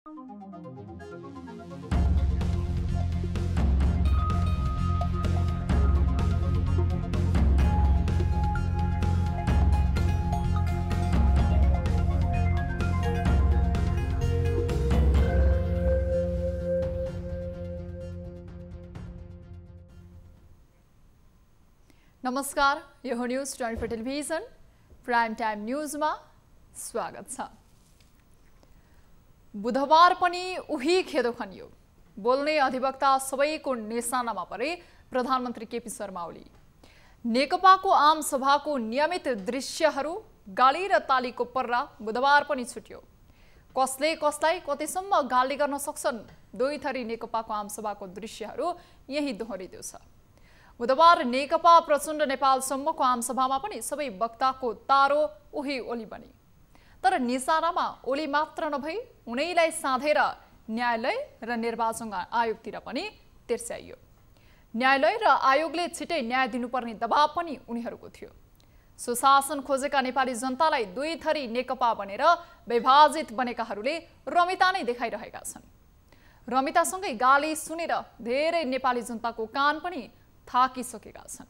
नमस्कार, यो हो न्यूज 24 टेलिभिजन प्राइम टाइम न्यूजमा स्वागत छ। बुधबार पनि उही खेदो खनियो। बोल्ने अधिवक्ता सबैको निशानामा परे प्रधानमन्त्री केपी शर्मा ओली। नेकपाको आम सभाको नियमित दृश्यहरू गाली र तालीको पर्रा बुधबार पनि छुट्यो। कसले कसलाई कतिसम्म गाली गर्न सक्छन्, दुई थरी नेकपाको आम सभाको दृश्यहरू यही दोहोरिँदो छ। बुधबार नेकपा प्रचण्ड नेपालसम्मको आमसभामा पनि सबै वक्ताको तारो उही ओली बने। तर निशानामा ओली मात्र नभई उनैलाई साधेर न्यायालय र निर्वाचन आयोगतिर पनि तिर्स्याइयो। न्यायालय र आयोगले छिटै न्याय दिनुपर्ने दबाव पनि उनीहरूको थियो। सुशासन खोजेका नेपाली जनतालाई दुई थरी नेकपा बनेर विभाजित बनेकाहरूले रमिता नै देखाइरहेका छन्। रमितासँगै गाली सुनेर धेरै नेपाली जनताको कान पनि थाकिसकेका छन्।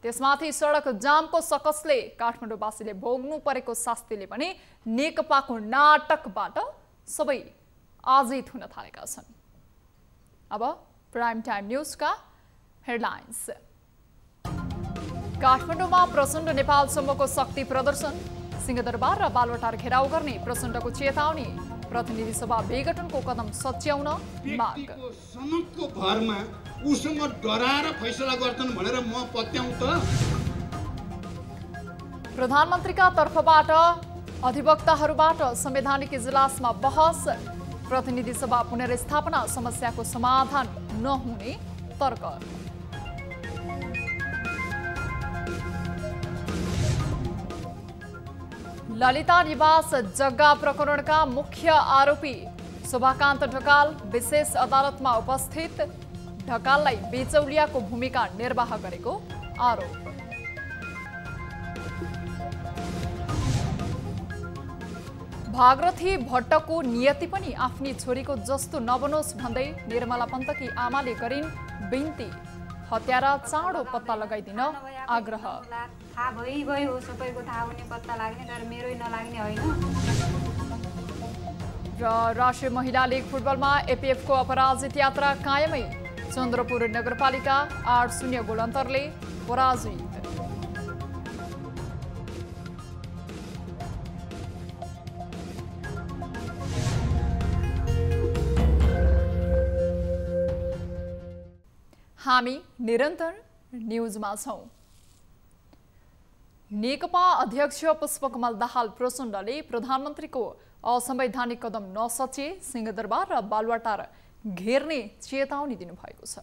त्यसमाथि सडक जामको सकसले काठमाडौँवासीले भोग्नु परेको शास्तिले पनि नेकपाको नाटकबाट सबै आजित हुन थालेका छन्। अब प्राइम टाइम न्यूजका हेडलाइन्स। काठमाडौँमा प्रचण्ड नेपालसम्मको शक्ति प्रदर्शन, सिंहदरबार र बालुवाटार घेराउ गर्ने प्रचण्डको चेतावनी, प्रतिनिधि सभा विघटनको कदम सच्याउन माग। समकको भरमा उसँग डराएर फैसला गर्छन् भनेर म पत्याउँ त। प्रधानमन्त्रीका तर्फबाट अधिवक्ताहरूबाट संवैधानिक इजलासमा बहस, प्रतिनिधि सभा पुनर्स्थापना समस्याको समाधान नहुने तर्क। ललिता निवास जग्गा प्रकरणका मुख्य आरोपी शोभाकान्त ढकाल विशेष अदालतमा उपस्थित, ढकाललाई बेचौलियाको भूमिका निर्वाह गरेको आरोप। भागरथी भट्टको नियति पनि आफ्नी छोरीको जस्तो नबनोस् भन्दै निर्मला पन्तकी आमाले गरिन् बिन्ती, हत्यारा चाँडो पत्ता लगाइदिन आग्रह। थाहा भयो सबैको थाहा हुने पत्ता लाग्ने, तर मेरै नलाग्ने होइन। र राष्ट्रिय महिला लिग फुटबलमा एपिएफको अपराजित यात्रा कायमै, चन्द्रपुर नगरपालिका 8-0 गोल अन्तरले पराजित। हामी निरन्तर न्यूजमा छौं। नेकपा अध्यक्ष पुष्पकमल दाहाल प्रचण्डले प्रधानमन्त्रीको असंवैधानिक कदम नसचे सिंहदरबार र बालुवाटार घेर्ने चेतावनी दिनुभएको छ।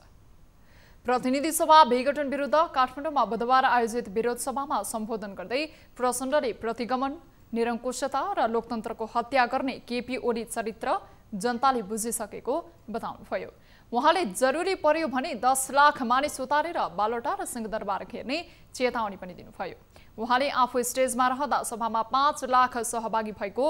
प्रतिनिधि सभा विघटन विरुद्ध काठमाडौँमा बुधबार आयोजित विरोध सभामा सम्बोधन गर्दै प्रचण्डले प्रतिगमन, निरङ्कुशता र लोकतन्त्रको हत्या गर्ने केपी ओली चरित्र जनताले बुझिसकेको बताउनुभयो। उहाँले जरुरी पर्यो भने 10 लाख मानिस उतारेर बालुवाटार र सिंहदरबार घेर्ने चेतावनी पनि दिनुभयो। उहाँले आफू स्टेजमा रहँदा सभामा 5 लाख सहभागी भएको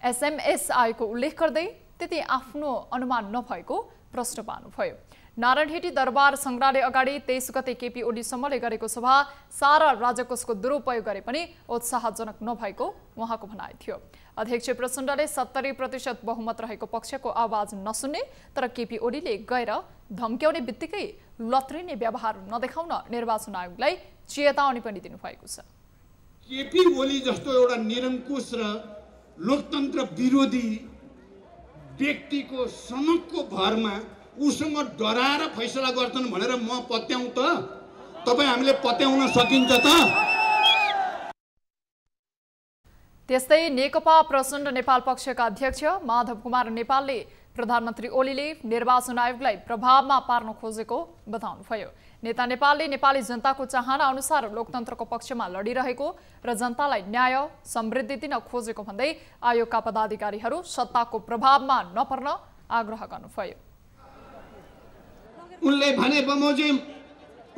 SMS आएको उल्लेख गर्दै त्यति आफ्नो अनुमान नभएको प्रश्न पार्नुभयो। नारायणहिटी दरबार सङ्ग्रहालय अगाडि 23 गते केपी ओलीसम्मले गरेको सभा सारा राजकोषको दुरुपयोग गरे पनि उत्साहजनक नभएको उहाँको भनाइ थियो। अध्यक्ष प्रचण्डले 70% बहुमत रहेको पक्षको आवाज नसुन्ने, तर केपी ओलीले गएर धम्क्याउने बित्तिकै लत्रिने व्यवहार नदेखाउन निर्वाचन आयोगलाई चेतावनी पनि दिनुभएको छ। केपी ओली जस्तो एउटा निरङ्कुश र लोकतन्त्र विरोधी व्यक्तिको समकको भरमा उसँग डराएर फैसला गर्छन् भनेर म पत्याउँ त। तपाईँ हामीले पत्याउन सकिन्छ त? त्यस्तै नेकपा प्रचण्ड नेपाल पक्षका अध्यक्ष माधव कुमार नेपालले प्रधानमन्त्री ओलीले निर्वाचन आयोगलाई प्रभावमा पार्न खोजेको बताउनुभयो। नेता नेपालले नेपाली जनताको चाहना अनुसार लोकतन्त्रको पक्षमा लडिरहेको र जनतालाई न्याय समृद्धि दिन खोजेको भन्दै आयोगका पदाधिकारीहरू सत्ताको प्रभावमा नपर्न आग्रह गर्नुभयो। उनले भने बमोजिम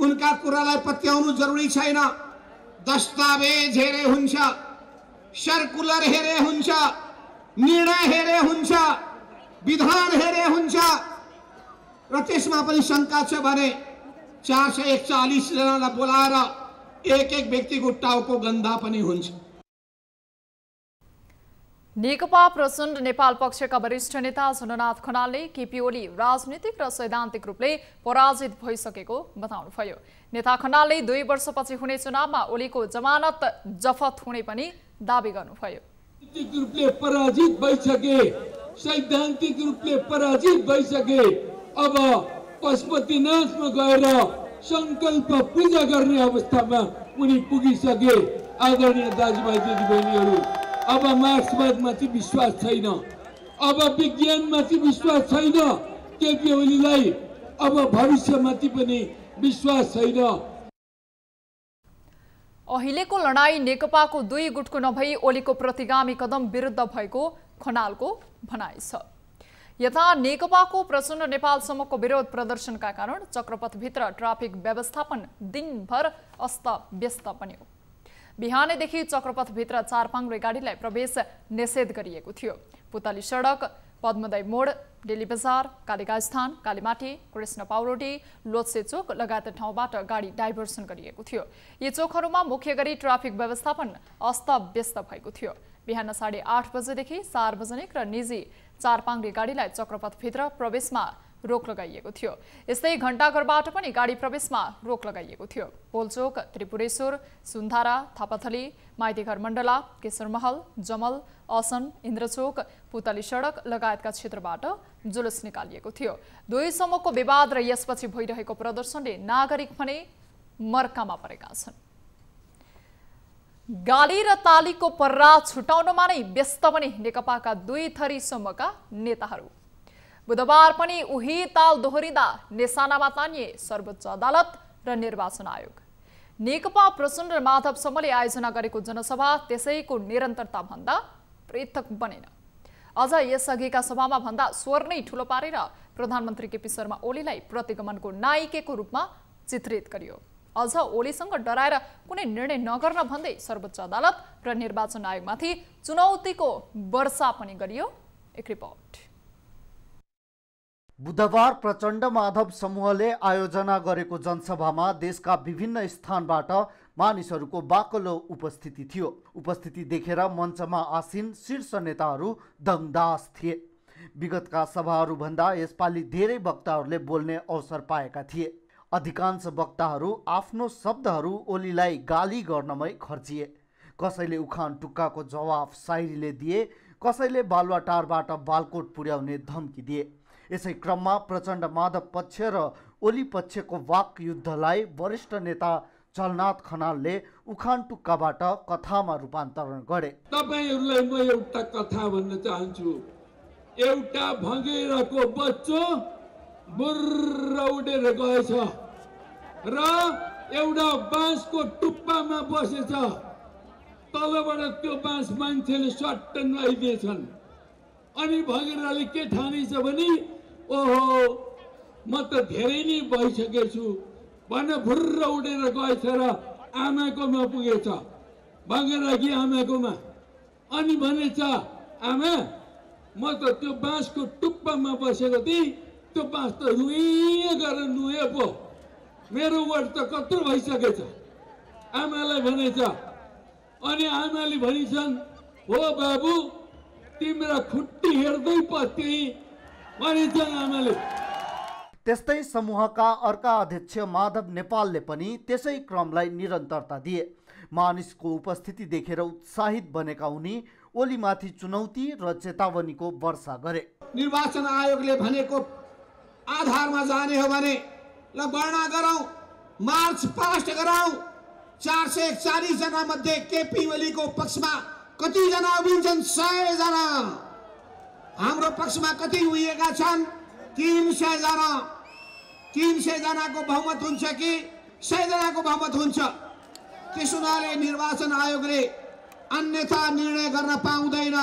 उनका कुरालाई पत्याउनु जरुरी छैन। दस्तावेज हेरे हुन्छ, सर्कुलर हेरे हुन्छ, निर्णय हेरे हुन्छ, विधान हेरे हुन्छ र त्यसमा पनि शङ्का छ भने 441 जनालाई बोलाएर एक व्यक्तिको टाउको गन्दा पनि हुन्छ। नेकपा प्रचण्ड नेपाल पक्षका वरिष्ठ नेता झलनाथ खनालले केपी ओली राजनीतिक र सैद्धान्तिक रूपले पराजित भइसकेको बताउनुभयो। नेता खनालले 2 वर्षपछि हुने चुनावमा ओलीको जमानत जफत हुने पनि दावी गर्नुभयो। राजनीतिक रूपले पराजित भइसके, सैद्धान्तिक रूपले पराजित भइसके, अब पशुपतिनाथमा गएर संकल्प पूजा गर्ने अवस्थामा उनी पुगिसके। आदरणीय दाजुभाइ दिदीबहिनीहरू, अब मार्क्सवादमाथि विश्वास छैन, अब विज्ञानमाथि विश्वास छैन, केपी ओलीलाई अब भविष्यमाथि पनि विश्वास छैन। अहिलेको लडाई नेकपाको 2 गुटको नभई ओलीको प्रतिगामी कदम विरुद्ध भएको खनालको भनाइ छ। यता नेकपाको प्रचण्ड नेपालसम्मको विरोध प्रदर्शनका कारण चक्रपथभित्र ट्राफिक व्यवस्थापन दिनभर अस्त-व्यस्त बन्यो। बिहानैदेखि चक्रपथभित्र चारपाङ्ग्रे गाडीलाई प्रवेश निषेध गरिएको थियो। पुतली सडक, पद्मदय मोड, डेली बजार, कालिका स्थान, कालीमाटी, कृष्ण पाउरोटी, लोत्से चोक लगायत ठाउँबाट गाडी डाइभर्सन गरिएको थियो। यी चोकहरूमा मुख्य गरी ट्राफिक व्यवस्थापन अस्त-व्यस्त भएको थियो। बिहान 8:30 बजेदेखि सार्वजनिक र निजी चारपाङ्ग्रे गाडीलाई चक्रपथभित्र प्रवेशमा रोक लगाइएको थियो। यस्तै घण्टाघरबाट पनि गाडी प्रवेशमा रोक लगाइएको थियो। पोलचोक, त्रिपुरेश्वर, सुन्धारा, थापाथली, माइतीघर मण्डला, केशरमहल, जमल, असन, इन्द्रचोक, पुतली सडक लगायतका क्षेत्रबाट जुलुस निकालिएको थियो। 2 समूहको विवाद र यसपछि भइरहेको प्रदर्शनले नागरिक भने मर्कामा परेका छन्। गाली र तालीको पर्रा छुटाउनमा नै व्यस्त बने नेकपाका 2 थरी समूहका नेताहरू। बुधबार पनि उही ताल दोहोरिँदा निशानामा तानिए सर्वोच्च अदालत र निर्वाचन आयोग। नेकपा प्रचण्ड माधव समूहले आयोजना गरेको जनसभा त्यसैको निरन्तरता भन्दा पृथक बनेन। अझ यसअघिका सभामा भन्दा स्वर नै ठूलो पारेर प्रधानमन्त्री केपी शर्मा ओलीलाई प्रतिगमनको नायिकेको रूपमा चित्रित गरियो। अझ ओलीसँग डराएर कुनै निर्णय नगर्न भन्दै सर्वोच्च अदालत र निर्वाचन आयोगमाथि चुनौतीको वर्षा पनि गरियो। एक रिपोर्ट। बुधबार प्रचण्ड माधव समूहले आयोजना गरेको जनसभामा देशका विभिन्न स्थानबाट मानिसहरूको बाक्लो उपस्थिति थियो। उपस्थिति देखेर मञ्चमा आसीन शीर्ष नेताहरू दङदास थिए। विगतका सभाहरूभन्दा यसपालि धेरै वक्ताहरूले बोल्ने अवसर पाएका थिए। अधिकांश वक्ताहरू आफ्नो शब्दहरू ओलीलाई गाली गर्नमै खर्चिए। कसैले उखान टुक्काको जवाफ साइरीले दिए, कसैले बालुवाटारबाट बालकोट पुर्याउने धम्की दिए। यसै क्रममा प्रचण्ड माधव पक्ष र ओली पक्षको वाक युद्धलाई वरिष्ठ नेता झलनाथ खनालले उखान टुक्काबाट कथामा रूपान्तरण गरे। तपाईहरुलाई म एउटा कथा भन्न चाहन्छु। एउटा भँगेराको बच्चो बुर्र उडेर गएछ र एउटा बाँसको टुप्पामा बसेछ। तलबाट त्यो बाँस मान्छेले सट्ट नुहाइदिएछन्। अनि भँगेराले के ठानेछ भने ओहो म त धेरै नै भइसकेछु भने भुर्र उडेर गएछ र आमाकोमा पुगेछ। भँगेराकी आमाकोमा अनि भनेछ आमा म त त्यो बाँसको टुप्पामा बसेको थिएँ, त्यो बाँस त रुई गरेर नुहे पो, मेरो वेट त कत्रो भइसकेछ आमालाई भनेछ। अनि आमाले भनिन्छन् हो बाबु तिम्रो खुट्टी हेर्दै पत्यै भनिन्छन् आमाले। त्यस्तै समूहका अर्का अध्यक्ष माधव नेपालले पनि त्यसै क्रमलाई निरन्तरता दिए। मानिसको उपस्थिति देखेर उत्साहित बनेका उनी ओलीमाथि चुनौती र चेतावनीको वर्षा गरे। निर्वाचन आयोगले भनेको आधारमा जाने हो भने ल गणना गरौँ, मार्च पास्ट गरौँ। 441 जना मध्ये केपी ओलीको पक्षमा कति जना उभिन्छन्? 100 जना। हाम्रो पक्षमा कति उभिएका छन्? 300 जना। 300 जनाको बहुमत हुन्छ कि 100 जनाको बहुमत हुन्छ? त्यस हुनाले निर्वाचन आयोगले अन्यथा निर्णय गर्न पाउँदैन।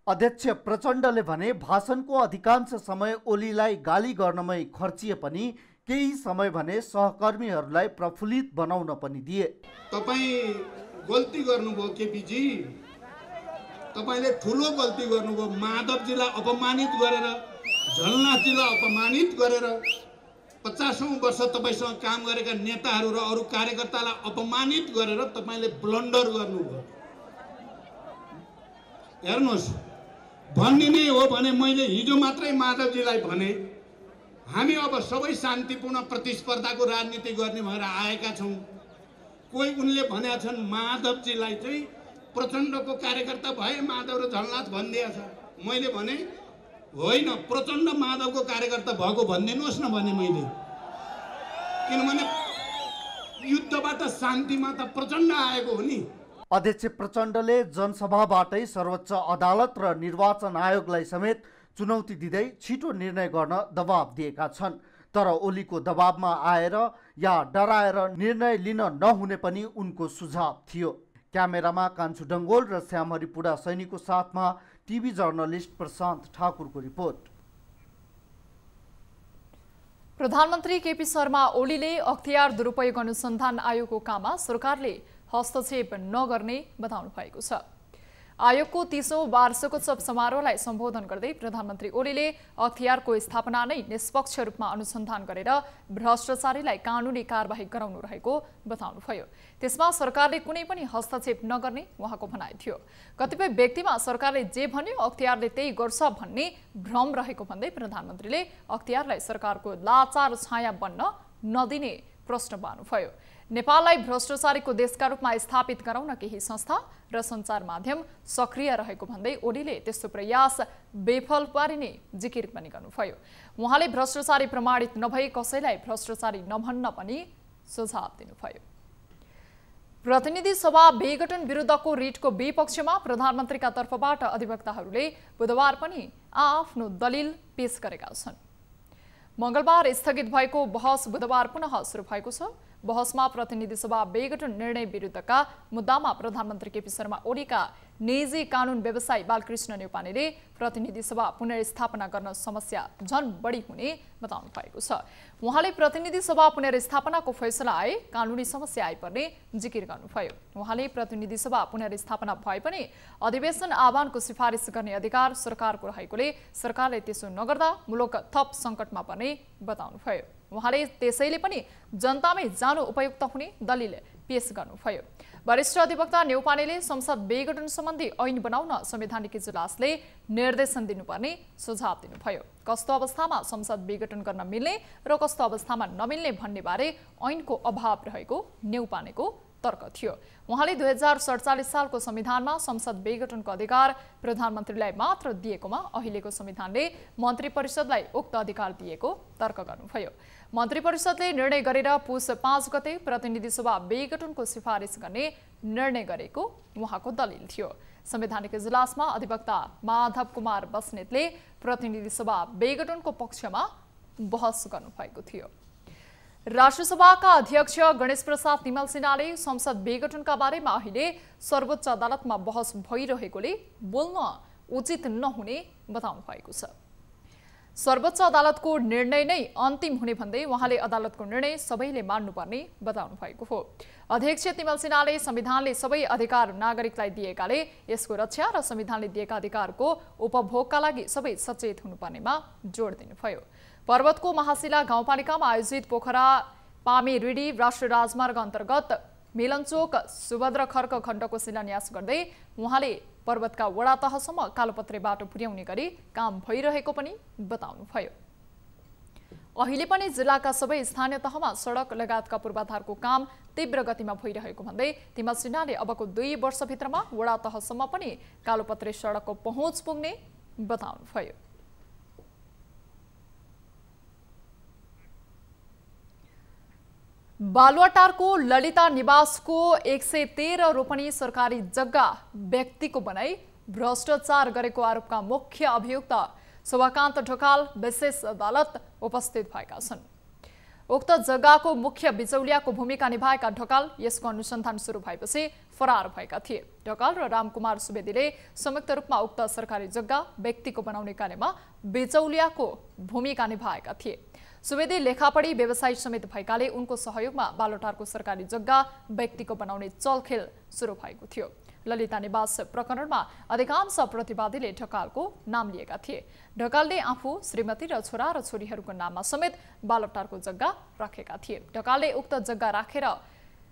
अध्यक्ष प्रचण्डले भने भाषणको अधिकांश समय ओलीलाई गाली गर्नमै खर्चिए पनि केही समय भने सहकर्मीहरूलाई प्रफुल्लित बनाउन पनि दिए। तपाई गल्ती गर्नुभयो केपीजी। तपाईले ठुलो गल्ती गर्नुभयो। माधवजीलाई अपमानित गरेर, झलनाथजीलाई अपमानित गरेर, 50औं वर्ष तपाईसँग काम गरेका नेताहरू र अरू कार्यकर्तालाई अपमानित गरेर तपाईले ब्लन्डर गर्नुभयो। हेर्नुहोस्, भनिदिने हो भने मैले हिजो मात्रै माधवजीलाई भने हामी अब सबै शान्तिपूर्ण प्रतिस्पर्धाको राजनीति गर्ने भएर आएका छौँ। कोही उनले भनेका छन् माधवजीलाई चाहिँ प्रचण्डको कार्यकर्ता भए माधव र झलनाथ भनिदिएछ। मैले भने होइन, प्रचण्ड माधवको कार्यकर्ता भएको भनिदिनुहोस् न भने मैले, किनभने युद्धबाट शान्तिमा त प्रचण्ड आएको हो नि। अध्यक्ष प्रचण्डले जनसभाबाटै सर्वोच्च अदालत र निर्वाचन आयोगलाई समेत चुनौती दिँदै छिटो निर्णय गर्न दबाब दिएका छन्। तर ओलीको दबाबमा आएर या डराएर निर्णय लिन नहुने पनि उनको सुझाव थियो। क्यामेरामा कान्छु डङ्गोल र श्यामहरि पुडा सैनीको साथमा टिभी जर्नलिस्ट प्रशान्त ठाकुरको रिपोर्ट। प्रधानमन्त्री केपी शर्मा ओलीले अख्तियार दुरुपयोग अनुसन्धान आयोगको काममा सरकारले हस्तक्षेप नगर्ने बताउनु भएको छ। आयोगको 30औं वार्षिकोत्सव समारोहलाई सम्बोधन गर्दै प्रधानमन्त्री ओलीले अख्तियारको स्थापना नै निष्पक्ष रूपमा अनुसन्धान गरेर भ्रष्टाचारीलाई कानुनी कारबाही गराउनु रहेको बताउनुभयो। त्यसमा सरकारले कुनै पनि हस्तक्षेप नगर्ने उहाँको भनाइ थियो। कतिपय व्यक्तिमा सरकारले जे भन्यो अख्तियारले त्यही गर्छ भन्ने भ्रम रहेको भन्दै प्रधानमन्त्रीले अख्तियारलाई सरकारको लाचार छाया बन्न नदिने प्रश्न पार्नुभयो। नेपाललाई भ्रष्टाचारीको देशका रूपमा स्थापित गराउन केही संस्था र सञ्चार माध्यम सक्रिय रहेको भन्दै ओलीले त्यस्तो प्रयास बेफल पारिने जिकिर पनि गर्नुभयो। उहाँले भ्रष्टाचारी प्रमाणित नभई कसैलाई भ्रष्टाचारी नभन्न पनि सुझाव दिनुभयो। प्रतिनिधि सभा विघटन विरुद्धको रिटको विपक्षमा प्रधानमन्त्रीका तर्फबाट अधिवक्ताहरूले बुधबार पनि आफ्नो दलिल पेश गरेका छन्। मंगलबार स्थगित भएको बहस बुधबार पुनः सुरु भएको छ। बहसमा प्रतिनिधि सभा विघटन निर्णय विरुद्धका मुद्दामा प्रधानमन्त्री केपी शर्मा ओलीका निजी कानुन व्यवसायी बालकृष्ण न्यौपानेले प्रतिनिधि सभा पुनर्स्थापना गर्न समस्या झन बढी हुने बताउनु भएको छ। उहाँले प्रतिनिधि सभा पुनर्स्थापनाको फैसला आए कानुनी समस्या आइपर्ने जिकिर गर्नुभयो। उहाँले प्रतिनिधि सभा पुनर्स्थापना भए पनि अधिवेशन आह्वानको सिफारिस गर्ने अधिकार सरकारको रहेकोले सरकारले त्यसो नगर्दा मुलुक थप सङ्कटमा पर्ने बताउनुभयो। उहाँले त्यसैले पनि जनतामै जानु उपयुक्त हुने दलिल पेश गर्नुभयो। वरिष्ठ अधिवक्ता न्यौपानेले संसद विघटन सम्बन्धी ऐन बनाउन संवैधानिक इजलासले निर्देशन दिनुपर्ने सुझाव दिनुभयो। कस्तो अवस्थामा संसद विघटन गर्न मिल्ने र कस्तो अवस्थामा नमिल्ने भन्ने बारे ऐनको अभाव रहेको न्यौपानेको तर्क थियो। उहाँले 2047 सालको संविधानमा संसद विघटनको अधिकार प्रधानमन्त्रीलाई मात्र दिएकोमा अहिलेको संविधानले मन्त्री परिषदलाई उक्त अधिकार दिएको तर्क गर्नुभयो। मन्त्री परिषदले निर्णय गरेर पुस 5 गते प्रतिनिधि सभा विघटनको सिफारिस गर्ने निर्णय गरेको उहाँको दलिल थियो। संवैधानिक इजलासमा अधिवक्ता माधव कुमार बस्नेतले प्रतिनिधि सभा विघटनको पक्षमा बहस गर्नुभएको थियो। राष्ट्रसभाका अध्यक्ष गणेश प्रसाद तिमल सिन्हाले संसद विघटनका बारेमा अहिले सर्वोच्च अदालतमा बहस भइरहेकोले बोल्न उचित नहुने बताउनु भएको छ। सर्वोच्च अदालतको निर्णय नै अन्तिम हुने भन्दै उहाँले अदालतको निर्णय सबैले मान्नुपर्ने बताउनु भएको हो। अध्यक्ष तिमल सिन्हाले संविधानले सबै अधिकार नागरिकलाई दिएकाले यसको रक्षा र संविधानले दिएका अधिकारको उपभोगका लागि सबै सचेत हुनुपर्नेमा जोड दिनुभयो। पर्वतको महाशिला गाउँपालिकामा आयोजित पोखरा पामेरिडी राष्ट्रिय राजमार्ग अन्तर्गत मिलनचोक सुभद्र खर्क खण्डको शिलान्यास गर्दै उहाँले पर्वतका वडा तहसम्म कालोपत्रे बाटो पुर्याउने गरी काम भइरहेको पनि बताउनुभयो। अहिले पनि जिल्लाका सबै स्थानीय तहमा सडक लगायतका पूर्वाधारको काम तीव्र गतिमा भइरहेको भन्दै तिमल सिन्हाले अबको 2 वर्षभित्रमा वडा तहसम्म पनि कालोपत्रे सडकको पहुँच पुग्ने बताउनुभयो। बालुवाटारको ललिता निवासको 113 रोपनी सरकारी जग्गा व्यक्तिको बनाई भ्रष्टाचार गरेको आरोपका मुख्य अभियुक्त शोभाकान्त ढकाल विशेष अदालत उपस्थित भएका छन्। उक्त जग्गाको मुख्य बिचौलियाको भूमिका निभाएका ढकाल यसको अनुसन्धान सुरु भएपछि फरार भएका थिए। ढकाल र रामकुमार सुवेदीले संयुक्त रूपमा उक्त सरकारी जग्गा व्यक्तिको बनाउने कार्यमा बिचौलियाको भूमिका निभाएका थिए। सुवेदी लेखापढी व्यवसायी समेत भएकाले उनको सहयोगमा बालुवाटारको सरकारी जग्गा व्यक्तिको बनाउने चलखेल सुरु भएको थियो। ललिता निवास प्रकरणमा अधिकांश प्रतिवादीले ढकालको नाम लिएका थिए। ढकालले आफू, श्रीमती र छोरा र छोरीहरूको नाममा समेत बालुवाटारको जग्गा राखेका थिए। ढकालले उक्त जग्गा राखेर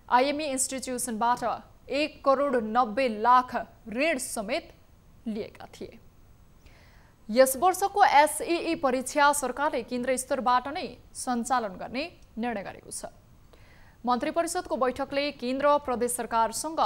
आइएमई इन्स्टिट्युसनबाट 1,90,00,000 ऋण समेत लिएका थिए। यस वर्षको एसईई परीक्षा सरकारले केन्द्र स्तरबाट नै सञ्चालन गर्ने निर्णय गरेको छ। मन्त्री परिषदको बैठकले केन्द्र प्रदेश सरकारसँग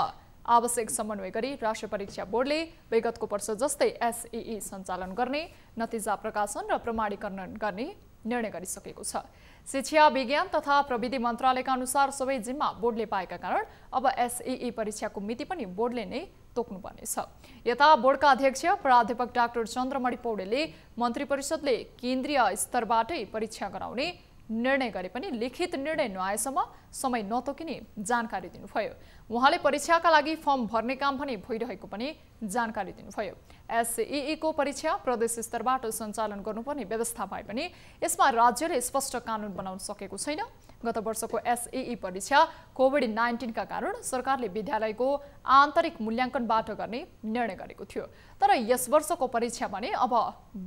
आवश्यक समन्वय गरी राष्ट्रिय परीक्षा बोर्डले विगतको वर्ष जस्तै एसईई सञ्चालन गर्ने, नतिजा प्रकाशन र प्रमाणीकरण गर्ने निर्णय गरिसकेको छ। शिक्षा, विज्ञान तथा प्रविधि मन्त्रालयका अनुसार सबै जिम्मा बोर्डले पाएका कारण अब एसईई परीक्षाको मिति पनि बोर्डले नै तोक्नुपर्नेछ। यता बोर्डका अध्यक्ष प्राध्यापक डाक्टर चन्द्रमणि पौडेलले मन्त्री परिषदले केन्द्रीय स्तरबाटै परीक्षा गराउने निर्णय गरे पनि लिखित निर्णय नआएसम्म समय नतोकिने जानकारी दिनुभयो। उहाँले परीक्षाका लागि फर्म भर्ने काम पनि भइरहेको पनि जानकारी दिनुभयो। एसईई को परीक्षा प्रदेश स्तरबाट सञ्चालन गर्नुपर्ने व्यवस्था भए पनि यसमा राज्यले स्पष्ट कानुन बनाउन सकेको छैन। गत वर्षको एसईई परीक्षा कोभिड-19 का कारण सरकारले विद्यालयको आन्तरिक मूल्याङ्कनबाट गर्ने निर्णय गरेको थियो। तर यस वर्षको परीक्षा भने अब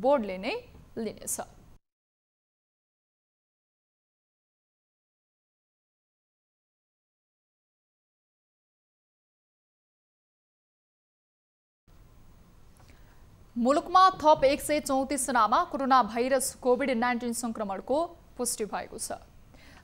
बोर्डले नै लिनेछ। मुलुकमा थप 134 जनामा कोरोना भाइरस कोभिड-19 संक्रमणको पुष्टि भएको छ,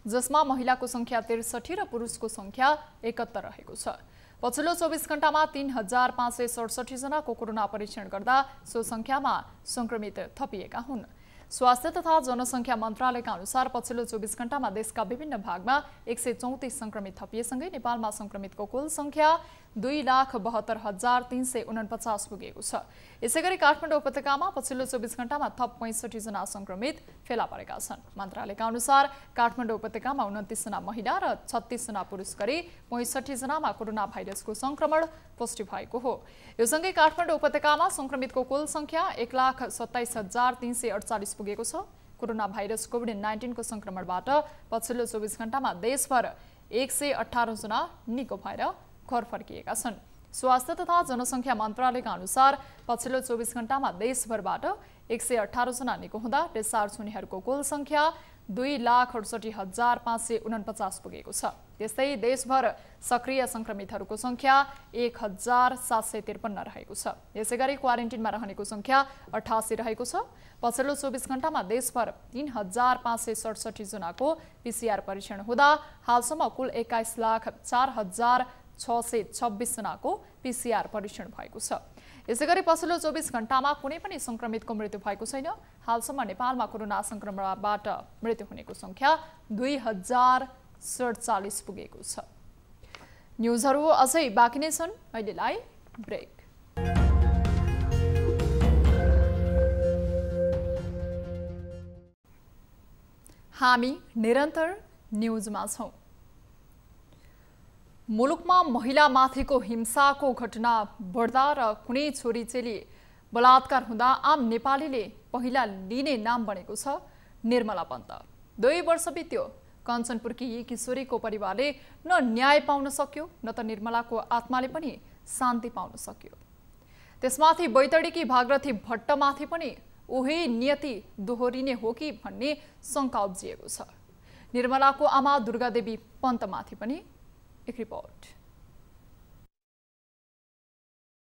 जसमा महिलाको संख्या 63 र पुरुषको संख्या 71 रहेको छ। पछिल्लो 24 घण्टामा 3,567 जनाको कोरोना परीक्षण गर्दा सो संख्यामा संक्रमित थपिएका हुन्। स्वास्थ्य तथा जनसंख्या मन्त्रालयका अनुसार पछिल्लो 24 घण्टामा देशका विभिन्न भागमा 134 संक्रमित थपिएसँगै नेपालमा संक्रमितको कुल संख्या 2,72,349 पुगेको छ। यसैगरी काठमाडौँ उपत्यकामा पछिल्लो 24 घण्टामा थप 65 जना संक्रमित फेला परेका छन्। मन्त्रालयका अनुसार काठमाडौँ उपत्यकामा 29 जना महिला र 36 जना पुरुष गरी 65 जनामा कोरोना भाइरसको संक्रमण पुष्टि भएको हो। यो सँगै काठमाडौँ उपत्यकामा संक्रमितको कुल संख्या 1,27,348 पुगेको छ। कोरोना भाइरस कोभिड-19 को संक्रमणबाट पछिल्लो 24 घण्टामा देशभर 118 जना निको भएर घर फर्किएका छन्। स्वास्थ्य तथा जनसंख्या मन्त्रालयका अनुसार पछिल्लो 24 घण्टामा देशभरबाट 118 जना निको हुँदा डिस्चार्ज हुनेहरूको कुल संख्या 2,68,549 पुगेको छ। त्यस्तै देशभर सक्रिय संक्रमितहरूको संख्या 1,753 रहेको छ। यसैगरी क्वारेन्टिनमा रहनेको संख्या 88 रहेको छ। पछिल्लो 24 घण्टामा देशभर 3,567 जनाको पीसीआर परीक्षण हुँदा हालसम्म कुल 21,04,626 जनाको पीसीआर परीक्षण भएको छ। यसैगरी पछिल्लो 24 घण्टामा कुनै पनि संक्रमितको मृत्यु भएको छैन। हालसम्म नेपालमा कोरोना संक्रमणबाट मृत्यु हुनेको संख्या 2,047 पुगेको छ। न्युजहरू अझै बाँकी नै छन्, अहिलेलाई ब्रेक। हामी निरन्तर न्युजमा छौं। मुलुकमा महिलामाथिको हिंसाको घटना बढ्दा र कुनै छोरी चेली बलात्कार हुँदा आम नेपालीले पहिला लिने नाम बनेको छ निर्मला पन्त। 2 वर्ष बित्यो, कञ्चनपुरकी यी किशोरीको परिवारले न न्याय पाउन सक्यो न त निर्मलाको आत्माले पनि शान्ति पाउन सक्यो। त्यसमाथि बैतडीकी भागरथी भट्टमाथि पनि उही नियति दोहोरिने हो कि भन्ने शङ्का उब्जिएको छ। निर्मलाको आमा दुर्गादेवी पन्तमाथि पनि एक रिपोर्ट।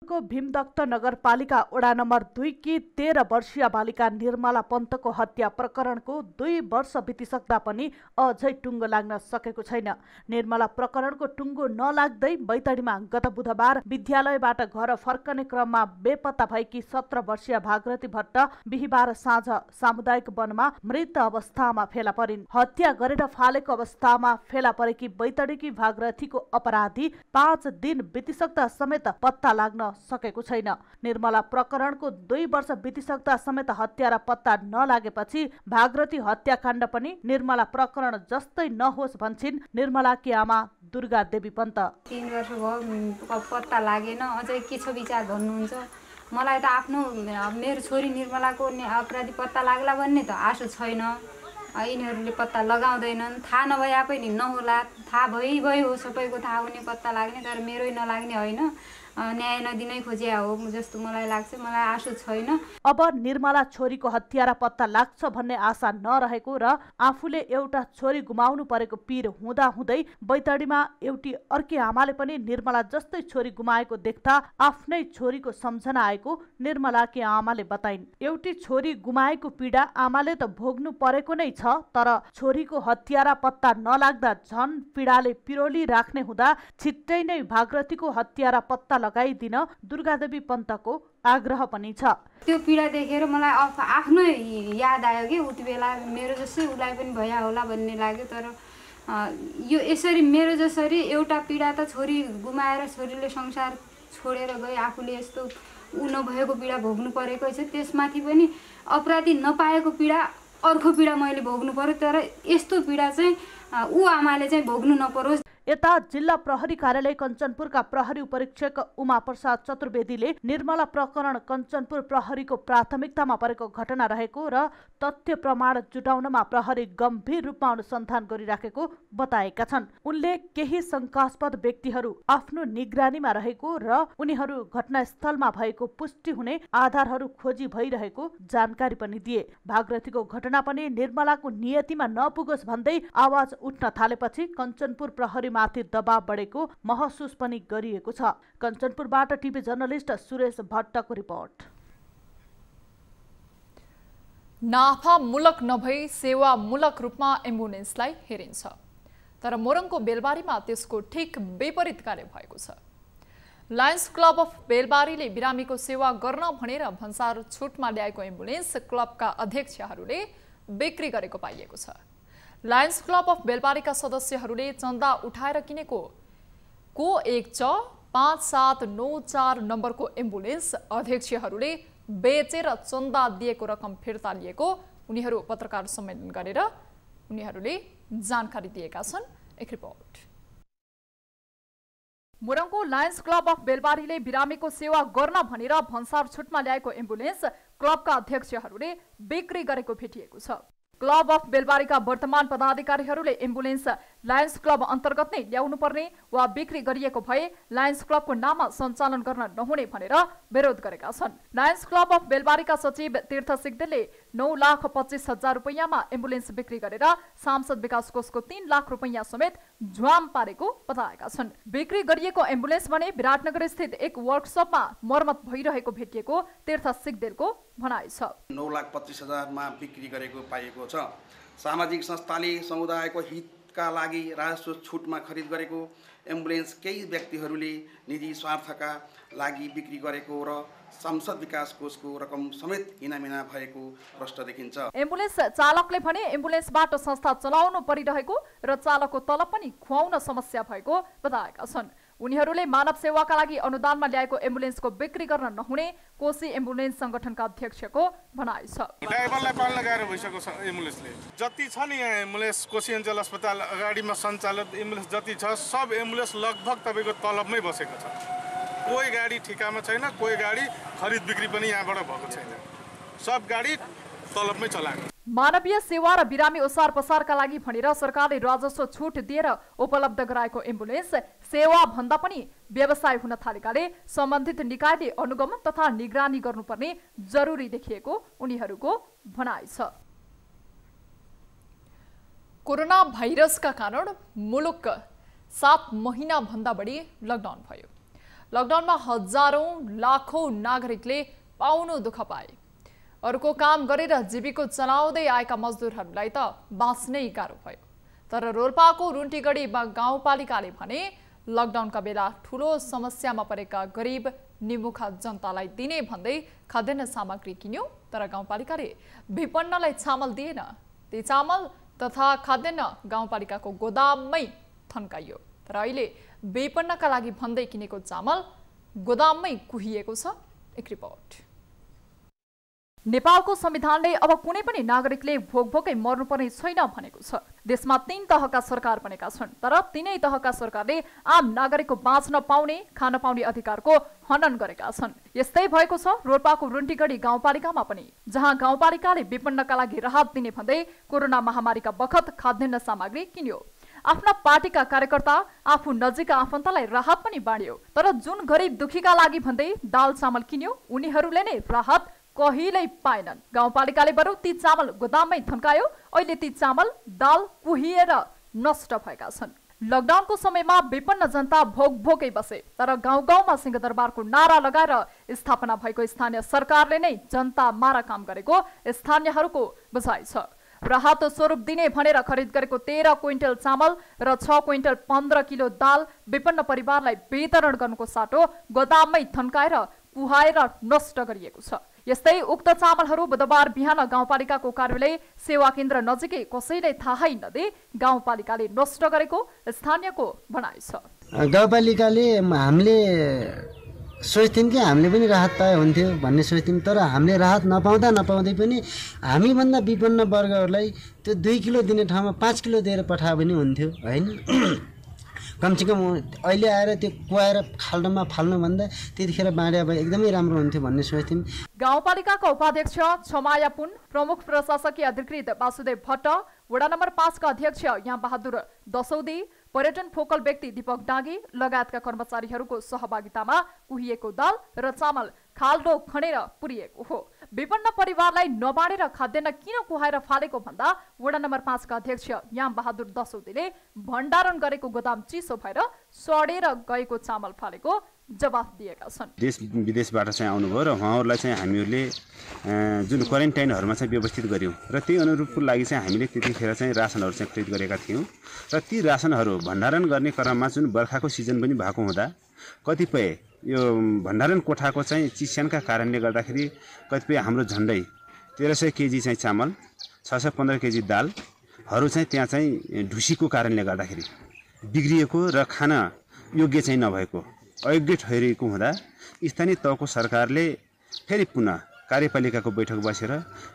को भीमदत्त नगरपालिका वडा नम्बर 2 की 13 वर्षीय बालिका निर्मला पन्तको हत्या प्रकरणको 2 वर्ष बितिसक्दा पनि अझै टुङ्गो लाग्न सकेको छैन। निर्मला प्रकरणको टुङ्गो नलाग्दै बैतडीमा गत बुधबार विद्यालयबाट घर फर्कने क्रममा बेपत्ता भएकी 17 वर्षीय भागरथी भट्ट बिहीबार साँझ सामुदायिक वनमा मृत अवस्थामा फेला परिन्। हत्या गरेर फालेको अवस्थामा फेला परेकी बैतडीकी भागरथीको अपराधी 5 दिन बितिसक्दा समेत पत्ता लाग्न सकेको छैन। निर्मला प्रकरणको 2 वर्ष बितिसक्दा समेत हत्यारा पत्ता नलागेपछि भागरथी हत्याकाण्ड पनि निर्मला प्रकरण जस्तै नहोस् भन्छिन् निर्मलाकी आमा दुर्गा देवी पन्त। 3 वर्ष भयो पत्ता लागेन, अझै के छ विचार भन्नुहुन्छ? मलाई त आफ्नो मेरो छोरी निर्मलाको अपराधी पत्ता लाग्ला भन्ने त आशा छैन। यिनीहरूले पत्ता लगाउँदैनन्, थाहा नभए पनि नहोला, थाहा भयो सबैको थाहा हुने पत्ता लाग्ने, तर मेरै नलाग्ने होइन। न्याय नदिनै खोजिया हो जस्तो मलाई लाग्छ। मलाई आशा छैन। अब निर्मला छोरीको हत्यारा पत्ता लाग्छ भन्ने आशा नरहेको र आफूले एउटा छोरी गुमाउनु परेको पीर हुँदा हुँदै बैतडीमा एउटी अर्की आमाले पनि निर्मला जस्तै छोरी गुमाएको देख्दा आफ्नै छोरीको सम्झना आएको निर्मलाकी आमाले बताइन्। एउटी छोरी गुमाएको पीडा आमाले त भोग्नु परेको नै छ, तर छोरीको हत्यारा पत्ता नलाग्दा झन पीडाले पिरोली राख्ने हुँदा छिट्टै नै भागरथीको हत्यारा पत्ता लगाइदिन दुर्गादेवी पन्तको आग्रह पनि छ। त्यो पीडा देखेर मलाई आफ्नै याद आयो कि उति बेला मेरो जस्तै उसलाई पनि भया होला भन्ने लाग्यो। तर यो यसरी मेरो जसरी एउटा पीडा त छोरी गुमाएर छोरीले संसार छोडेर गए, आफूले यस्तो नभएको पीडा भोग्नु परेको छ, त्यसमाथि पनि अपराधी नपाएको पीडा अर्को पीडा मैले भोग्नु पर्यो। तर यस्तो पीडा चाहिँ ऊ आमाले चाहिँ भोग्नु नपरोस्। यता जिल्ला प्रहरी कार्यालय कञ्चनपुरका प्रहरी उपरीक्षक उमा प्रसाद चतुर्वेदीले निर्मला प्रकरण कञ्चनपुर प्रहरीको प्राथमिकतामा परेको घटना रहेको र तथ्य प्रमाण जुटाउनमा प्रहरी गम्भीर रूपमा अनुसन्धान गरिराखेको बताएका छन्। उनले केही शंकास्पद व्यक्तिहरू आफ्नो निगरानीमा रहेको र उनीहरू घटनास्थलमा भएको पुष्टि हुने आधारहरू खोजी भइरहेको जानकारी पनि दिए। भागरथीको घटना पनि निर्मलाको नियतिमा नपुगोस् भन्दै आवाज उठ्न थालेपछि कञ्चनपुर प्रहरी माथि दबाव बढेको महसुस पनि गरिएको छ। कञ्चनपुरबाट टिभी जर्नलिस्ट सुरेश भट्टको रिपोर्ट। नाफामूलक नभई सेवामूलक रूपमा एम्बुलेन्सलाई हेरिन्छ, तर मोरङको बेलबारीमा त्यसको ठिक विपरीत कार्य भएको छ। लायन्स क्लब अफ बेलबारीले बिरामीको सेवा गर्न भनेर भन्सार छुटमा ल्याएको एम्बुलेन्स क्लबका अध्यक्षहरूले बिक्री गरेको पाइएको छ। लायन्स क्लब अफ बेलबारीका सदस्यहरूले चन्दा उठाएर किनेको को1च5794 नम्बरको एम्बुलेन्स अध्यक्षहरूले बेचेर चन्दा दिएको रकम फिर्ता लिएको उनीहरू पत्रकार सम्मेलन गरेर उनीहरूले जानकारी दिएका छन्। एक रिपोर्ट। मोरङको लायन्स क्लब अफ बेलबारीले बिरामीको सेवा गर्न भनेर भन्सार छुटमा ल्याएको एम्बुलेन्स क्लबका अध्यक्षहरूले बिक्री गरेको भेटिएको छ। क्लब अफ बेलबारीका वर्तमान पदाधिकारीहरूले एम्बुलेन्स लायन्स क्लब अन्तर्गत नै ल्याउनु पर्ने वा बिक्री गरिएको भए लायन्स क्लबको नाममा सञ्चालन गर्न नहुने भनेर विरोध गरेका छन्। लायन्स क्लब अफ बेलबारीका सचिव तीर्थ सिग्देलले 9,25,000 रुपैयाँमा एम्बुलेन्स बिक्री गरेर सांसद विकास कोषको 3 लाख रुपैयाँ समेत झ्वाम पारेको बताएका छन्। बिक्री गरिएको एम्बुलेन्स भने विराटनगर स्थित एक वर्कसपमा मर्मत भइरहेको भेटिएको तीर्थ सिग्देलको भनाइ छ। 9,25,000 मा बिक्री गरेको पाइएको छ। सामाजिक संस्थाले समुदायको हितका लागि राजस्व छुटमा खरिद गरेको एम्बुलेन्स केही व्यक्तिहरूले निजी स्वार्थका लागि बिक्री गरेको र सांसद विकास कोषको रकम समेत इनामिना भएको प्रश्न देखिन्छ। एम्बुलेन्स चालकले भने एम्बुलेन्सबाट संस्था चलाउनु परिरहेको र चालकको तलब पनि खुवाउन समस्या भएको बताएका छन्। उनीहरूले मानव सेवाका लागि अनुदानमा ल्याएको एम्बुलेन्सको बिक्री गर्न नहुने कोशी एम्बुलेन्स संगठनका अध्यक्षको भनाइ छ। ड्राइभरलाई पाल्न गाह्रो भइसक्यो छ एम्बुलेन्सले। जति छ नि यहाँ एम्बुलेन्स कोशी अञ्चल अस्पताल अगाडिमा सञ्चालित एम्बुलेन्स जति छ सब एम्बुलेन्स लगभग तपाईँको तलबमै बसेको छ। कोही गाडी ठिकामा छैन, कोही गाडी खरिद बिक्री पनि यहाँबाट भएको छैन। सब गाडी तलबमै चलाएको। मानवीय सेवा र बिरामी ओसार पसारका लागि भनेर सरकारले राजस्व छुट दिएर उपलब्ध गराएको एम्बुलेन्स सेवा भन्दा पनि व्यवसाय हुन थालेकाले सम्बन्धित निकायले अनुगमन तथा निगरानी गर्नुपर्ने जरुरी देखिएको उनीहरूको भनाइ छ। कोरोना भाइरसका कारण मुलुक 7 महिना भन्दा बढी लकडाउन भयो। लकडाउनमा हजारौं लाखौं नागरिकले पाउनु दुःख पाए। अर्को काम गरेर जीविका चलाउँदै आएका मजदुरहरूलाई त बाँच्नै गाह्रो भयो। तर रोल्पाको रुन्टीगढी गाउँपालिकाले भने लकडाउनका बेला ठूलो समस्यामा परेका गरिब निमुखा जनतालाई दिने भन्दै खाद्यान्न सामग्री किन्यो, तर गाउँपालिकाले विपन्नलाई चामल दिएन। ती चामल तथा खाद्यान्न गाउँपालिकाको गोदाममै थन्काइयो। तर अहिले विपन्नका लागि भन्दै किनेको चामल गोदाममै कुहिएको छ। एक रिपोर्ट। नेपालको संविधानले अब कुनै पनि नागरिकले भोकभोकै मर्नुपर्ने छैन भनेको छ। देशमा 3 तहका सरकार बनेका छन्, तर तीनै तहका सरकारले आम नागरिकको बाँच्न पाउने, खान पाउने अधिकारको हनन गरेका छन्। यस्तै भएको छ रोल्पाको रुन्टीगढी गाउँपालिकामा पनि, जहाँ गाउँपालिकाले विपन्नका लागि राहत दिने भन्दै कोरोना महामारीका बखत खाद्यान्न सामग्री किन्यो। आफ्ना पार्टीका कार्यकर्ता आफू नजिकका आफन्तलाई राहत पनि बाँड्यो। तर जुन गरिब दुखीका लागि भन्दै दाल चामल किन्यो उनीहरूले नै राहत कहिल्यै पाएनन्। गाउँपालिकाले बरु ती चामल गोदाममै थन्कायो। अहिले ती चामल दाल कुहिएर नष्ट भएका छन्। लकडाउनको समयमा विपन्न जनता भोकै बसे। तर गाउँ गाउँमा सिंहदरबारको नारा लगाएर स्थापना भएको स्थानीय सरकारले नै जनता मारा काम गरेको स्थानीयहरूको बुझाइ छ। राहत स्वरूप दिने भनेर खरिद गरेको 13 क्विन्टल चामल र 6 क्विन्टल 15 किलो दाल विपन्न परिवारलाई वितरण गर्नुको साटो गोदाममै थन्काएर कुहाएर नष्ट गरिएको छ। यस्तै उक्त चामलहरू बुधबार बिहान गाउँपालिकाको कार्यालय सेवा केन्द्र नजिकै कसैलाई थाहै नदिई गाउँपालिकाले नष्ट गरेको स्थानीयको भनाइ छ। गाउँपालिकाले हामीले सोच्थ्यौँ कि हामीले पनि राहत पाए हुन्थ्यो भन्ने सोच्थ्यौँ। तर हामीले राहत नपाउँदै पनि हामीभन्दा विपन्न वर्गहरूलाई त्यो 2 किलो दिने ठाउँमा 5 किलो दिएर पठायो भने हुन्थ्यो होइन। कमसेकम अहिले आएर त्यो कुहाएर खाल्डोमा फाल्नुभन्दा त्यतिखेर बाँड्या भए एकदमै राम्रो हुन्थ्यो भन्ने सोच्थ्यौँ। गाउँपालिकाका उपाध्यक्ष छमाया पुन, प्रमुख प्रशासकीय अधिकृत वासुदेव भट्ट, वडा नम्बर 5 का अध्यक्ष यहाँ बहादुर दसौदी, पर्यटन फोकल व्यक्ति दीपक डाँगी लगायतका कर्मचारीहरूको सहभागितामा कुहिएको दाल र चामल खाल्डो खनेर पुरिएको हो। विपन्न परिवारलाई नबाँडेर खाद्यान्न किन कुहाएर फालेको भन्दा वडा नम्बर 5 का अध्यक्ष याम बहादुर दसौदीले भण्डारण गरेको गोदाम चिसो भएर सडेर गएको चामल फालेको जवाफ दिएका छन्। देश विदेशबाट चाहिँ आउनुभयो र उहाँहरूलाई चाहिँ हामीहरूले जुन क्वारेन्टाइनहरूमा चाहिँ व्यवस्थित गर्यौँ र त्यही अनुरूपको लागि चाहिँ हामीले त्यतिखेर चाहिँ रासनहरू चाहिँ खरिद गरेका थियौँ र ती रासनहरू भण्डारण गर्ने क्रममा जुन बर्खाको सिजन पनि भएको हुँदा कतिपय यो भण्डारण कोठाको चाहिँ चिस्यानका कारणले गर्दाखेरि कतिपय हाम्रो झन्डै 1300 केजी चाहिँ चामल 615 केजी दालहरू चाहिँ त्यहाँ चाहिँ ढुसीको कारणले गर्दाखेरि बिग्रिएको र खान योग्य चाहिँ नभएको अयोग्य ठहरिएको हुँदा स्थानीय तहको सरकारले फेरि पुनः कार्यपालिकाको बैठक बसेर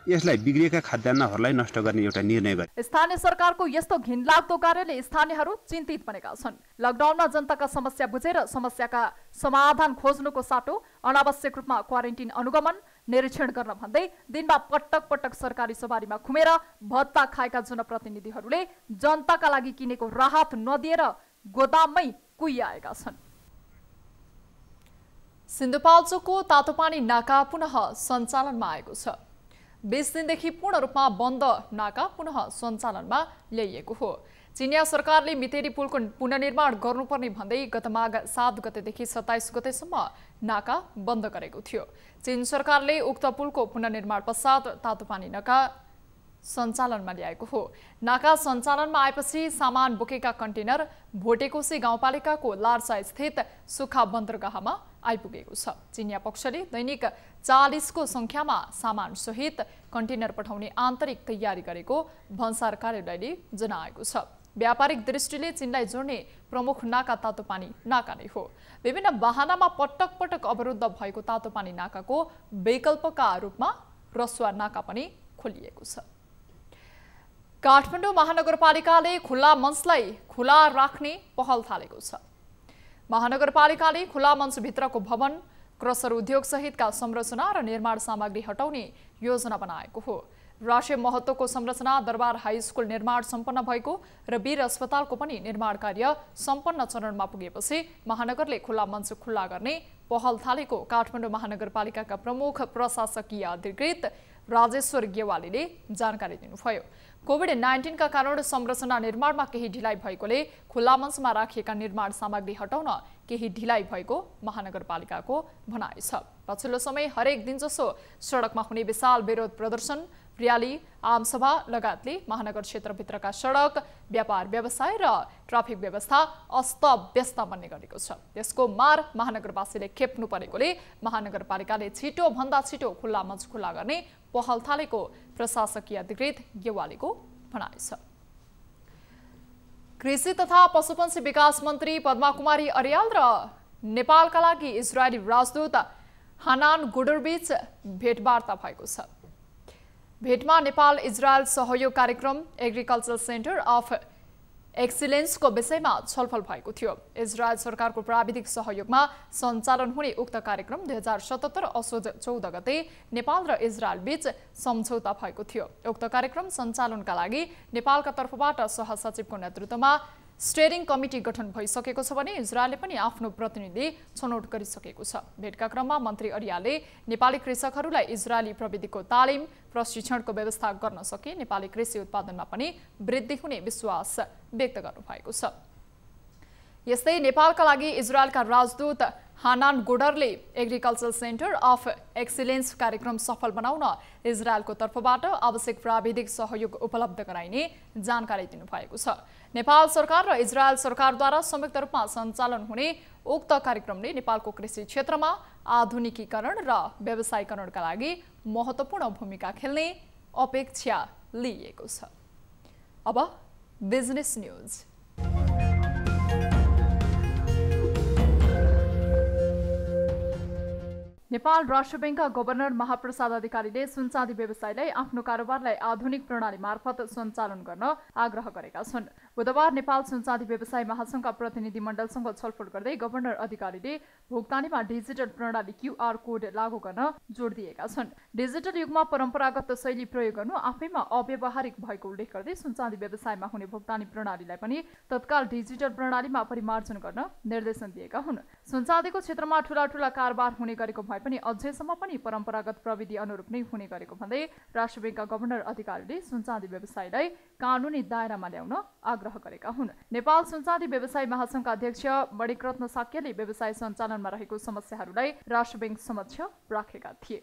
यसलाई बिग्रिएका खाद्यान्नहरूलाई नष्ट गर्ने एउटा निर्णय गरे। स्थानीय सरकारको यस्तो घिनलाग्दो कार्यले स्थानीयहरू चिन्तित बनेका छन्। लकडाउनमा जनताका समस्या बुझेर समस्याका समाधान खोज्नुको साटो अनावश्यक रूपमा क्वारेन्टिन अनुगमन निरीक्षण गर्न भन्दै दिनमा पटक पटक सरकारी सवारीमा घुमेर भत्ता खाएका जनप्रतिनिधिहरूले जनताका लागि किनेको राहत नदिएर गोदाममै कुहिआएका छन्। सिन्धुपाल्चोकको तातोपानी नाका पुनः सञ्चालनमा आएको छ। 20 दिनदेखि पूर्ण रूपमा बन्द नाका पुनः सञ्चालनमा ल्याइएको हो। चिनिया सरकारले मितेरी पुलको पुनर्निर्माण गर्नुपर्ने भन्दै गत माघ 7 गतेदेखि 27 गतेसम्म नाका बन्द गरेको थियो। चीन सरकारले उक्त पुलको पुनर्निर्माण पश्चात तातोपानी नाका सञ्चालनमा ल्याएको हो। नाका सञ्चालनमा आएपछि सामान बोकेका कन्टेनर भोटेकोशी गाउँपालिकाको लार्सा स्थित सुखा बन्दरगाहमा आइपुगेको छ। चिनिया पक्षले दैनिक 40 को संख्यामा सामान सहित कन्टेनर पठाउने आन्तरिक तयारी गरेको भन्सार कार्यालयले जनाएको छ। व्यापारिक दृष्टिले चीनलाई जोड्ने प्रमुख नाका तातोपानी नाका नै हो। विभिन्न वाहनामा पटक पटक अवरुद्ध भएको तातोपानी नाकाको वैकल्पका रूपमा रसुवा नाका पनि खोलिएको छ। काठमाडौँ महानगरपालिकाले खुल्ला मञ्चलाई खुला राख्ने पहल थालेको छ। महानगरपालिकाले खुला मञ्चभित्रको भवन, क्रसर उद्योग सहितका संरचना र निर्माण सामग्री हटाउने योजना बनाएको हो। राष्ट्रिय महत्त्वको संरचना दरबार हाई स्कुल निर्माण सम्पन्न भएको र वीर अस्पतालको पनि निर्माण कार्य सम्पन्न चरणमा पुगेपछि महानगरले खुला मञ्च खुल्ला गर्ने पहल थालेको काठमाडौँ महानगरपालिकाका प्रमुख प्रशासकीय अधिकृत राजेश्वर गेवालीले जानकारी दिनुभयो। कोभिड-19 का कारण संरचना निर्माणमा केही ढिलाइ भएकोले खुल्ला मञ्चमा राखिएका निर्माण सामग्री हटाउन केही ढिलाइ भएको महानगरपालिकाको भनाइ छ। पछिल्लो समय हरेक दिन जसो सडकमा हुने विशाल विरोध प्रदर्शन, र्याली, आमसभा लगायतले महानगर क्षेत्रभित्रका सडक, व्यापार व्यवसाय र ट्राफिक व्यवस्था अस्त-व्यस्त बन्ने गरेको छ। यसको मार महानगरवासीले खेप्नु परेकोले महानगरपालिकाले छिटो भन्दा छिटो खुल्ला मञ्च खुल्ला गर्ने पहल थालेको प्रशासकीय अधिकृत गेवालीको भनाइ छ। कृषि तथा पशुपन्छी विकास मन्त्री पद्मा कुमारी अर्याल र नेपालका लागि इजरायली राजदूत हानान गुडरबीच भेटवार्ता भएको छ। भेटमा नेपाल इजरायल सहयोग कार्यक्रम एग्रिकल्चर सेन्टर अफ एक्सिलेन्सको विषयमा छलफल भएको थियो। इजरायल सरकारको प्राविधिक सहयोगमा सञ्चालन हुने उक्त कार्यक्रम 2077 असोज 14 गते नेपाल र इजरायल बीच सम्झौता भएको थियो। उक्त कार्यक्रम सञ्चालनका लागि नेपालका तर्फबाट सहसचिवको नेतृत्वमा स्टेयरिङ कमिटी गठन भइसकेको छ भने इजरायलले पनि आफ्नो प्रतिनिधि छनौट गरिसकेको छ। भेटका क्रममा मन्त्री अरियालले नेपाली कृषकहरूलाई इजरायली प्रविधिको तालिम प्रशिक्षणको व्यवस्था गर्न सके नेपाली कृषि उत्पादनमा पनि वृद्धि हुने विश्वास व्यक्त गर्नुभएको छ। यस्तै नेपालका लागि इजरायलका राजदूत हानान गोडरले एग्रिकल्चर सेन्टर अफ एक्सिलेन्स कार्यक्रम सफल बनाउन इजरायलको तर्फबाट आवश्यक प्राविधिक सहयोग उपलब्ध गराइने जानकारी दिनुभएको छ। नेपाल सरकार र इजरायल सरकारद्वारा संयुक्त रूपमा सञ्चालन हुने उक्त कार्यक्रमले नेपालको कृषि क्षेत्रमा आधुनिकीकरण र व्यवसायीकरणका लागि महत्त्वपूर्ण भूमिका खेल्ने अपेक्षा लिएको छ। अब बिजनेस न्यूज। नेपाल राष्ट्र बैंकका गभर्नर महाप्रसाद अधिकारीले सुनचाँदी व्यवसायलाई आफ्नो कारोबारलाई आधुनिक प्रणाली मार्फत सञ्चालन गर्न आग्रह गरेका छन्। बुधबार नेपाल सुनचाँदी व्यवसाय महासंघका प्रतिनिधि मण्डलसँग छलफल गर्दै गभर्नर अधिकारीले भुक्तानीमा डिजिटल प्रणाली QR कोड लागू गर्न जोड दिएका छन्। डिजिटल युगमा परम्परागत शैली प्रयोग गर्नु आफैमा अव्यावहारिक भएको उल्लेख गर्दै सुनचाँदी व्यवसायमा हुने भुक्तानी प्रणालीलाई पनि तत्काल डिजिटल प्रणालीमा परिमार्जन गर्न निर्देशन दिएका हुन्। सुनचाँदीको क्षेत्रमा ठूला कारोबार हुने गरेको भए पनि अझैसम्म पनि परम्परागत प्रविधि अनुरूप नै हुने गरेको भन्दै राष्ट्र बैंकका गभर्नर अधिकारीले सुनचाँदी व्यवसायलाई कानुनी दायरामा ल्याउन आग्रह गरेका हुन्। नेपाल सुनचाँदी व्यवसाय महासंघका अध्यक्ष मणिकरत्न साक्यले व्यवसाय सञ्चालनमा रहेको समस्याहरूलाई राष्ट्र बैंक समक्ष राखेका थिए।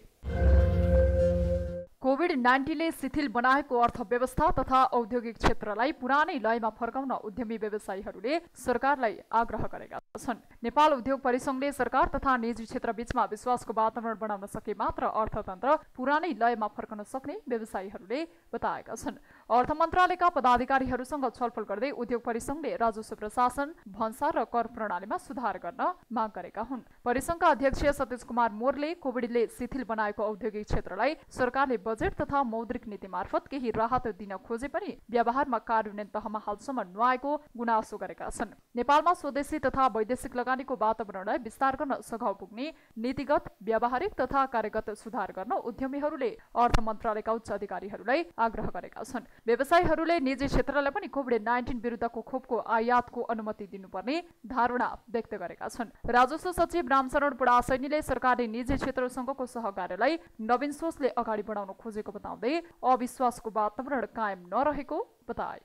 कोभिड-19ले शिथिल बनाएको अर्थव्यवस्था तथा औद्योगिक क्षेत्रलाई पुरानै लयमा फर्काउन उद्यमी व्यवसायीहरूले सरकारलाई आग्रह गरेका छन्। नेपाल उद्योग परिसंघले सरकार तथा निजी क्षेत्र बीचमा विश्वासको वातावरण बनाउन सके मात्र अर्थतन्त्र पुरानै लयमा फर्कन सक्ने व्यवसायीहरूले बताएका छन्। अर्थ मन्त्रालयका पदाधिकारीहरूसँग छलफल गर्दै उद्योग परिसंघले राजस्व प्रशासन, भन्सार र कर प्रणालीमा सुधार गर्न माग गरेका हुन्। परिसंघका अध्यक्ष सतीश कुमार मोरले कोभिडले शिथिल बनाएको औद्योगिक क्षेत्रलाई सरकारले बजेट तथा मौद्रिक नीति मार्फत केही राहत दिन खोजे पनि व्यवहारमा कार्यान्वयन तहमा हालसम्म नआएको गुनासो गरेका छन्। नेपालमा स्वदेशी तथा वैदेशिक लगानीको वातावरणलाई विस्तार गर्न सघाउ पुग्ने नीतिगत, व्यावहारिक तथा कार्यगत सुधार गर्न उद्यमीहरूले अर्थ मन्त्रालयका उच्च अधिकारीहरूलाई आग्रह गरेका छन्। व्यवसायीहरूले निजी क्षेत्रलाई पनि कोभिड-19 विरुद्धको खोपको आयातको अनुमति दिनुपर्ने धारणा व्यक्त गरेका छन्। राजस्व सचिव रामशरण बुढासैनीले सरकारले निजी क्षेत्रसँगको सहकार्यलाई नवीन सोचले अगाडि बढाउन खोजेको बताउँदै अविश्वासको वातावरण कायम नरहेको बताए।